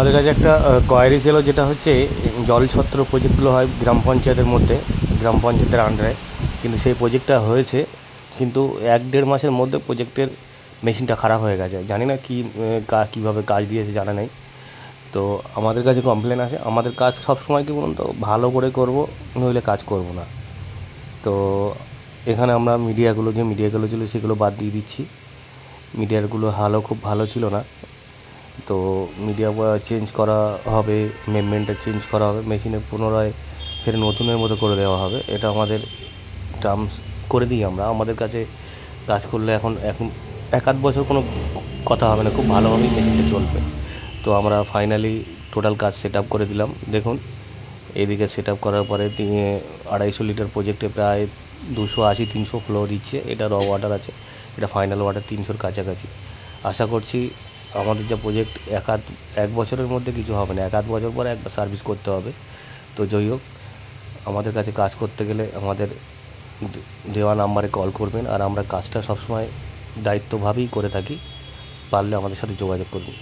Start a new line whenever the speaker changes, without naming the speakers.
আমাদের কাছে একটা কোয়ারি ছিল, যেটা হচ্ছে জলছত্র প্রজেক্টগুলো হয় গ্রাম পঞ্চায়েতের মধ্যে, গ্রাম পঞ্চায়েতের আন্ডারে। কিন্তু সেই প্রজেক্টটা হয়েছে, কিন্তু 1-1.5 মাসের মধ্যে প্রজেক্টের মেশিনটা খারাপ হয়ে গেছে। জানি না কীভাবে কাজ দিয়েছে, জানা নেই। তো আমাদের কাছে কমপ্লেন আছে। আমাদের কাজ সবসময় কী বলুন তো, ভালো করে করব, নইলে কাজ করব না। তো এখানে আমরা যে মিডিয়াগুলো ছিল সেগুলো বাদ দিয়ে দিচ্ছি। মিডিয়াগুলো খুব ভালো ছিল না। তো মিডিয়া চেঞ্জ করা হবে, মেনটা চেঞ্জ করা হবে, মেশিনে পুনরায় ফের নতুনের মতো করে দেওয়া হবে। এটা আমাদের টার্মস করে দিই আমরা। আমাদের কাছে কাজ করলে এখন 1-1.5 বছর কোনো কথা হবে না, খুব ভালোভাবেই মেশিনটা চলবে। তো আমরা ফাইনালি টোটাল কাজ সেট আপ করে দিলাম। দেখুন, এদিকে সেট আপ করার পরে 250 লিটার প্রজেক্টে প্রায় 280-300 ফ্লো দিচ্ছে। এটা র ওয়াটার আছে, এটা ফাইনাল ওয়াটার 300-র কাছাকাছি। আশা করছি আমাদের যা প্রজেক্ট 1 বছরের মধ্যে কিছু হবে না, 1-1.5 বছর পরে একবার সার্ভিস করতে হবে। তো যাই হোক, আমাদের কাছে কাজ করতে গেলে আমাদের দেওয়া নাম্বারে কল করবেন, আর আমরা কাজটা সবসময় দায়িত্বভাবেই করে থাকি। পারলে আমাদের সাথে যোগাযোগ করুন।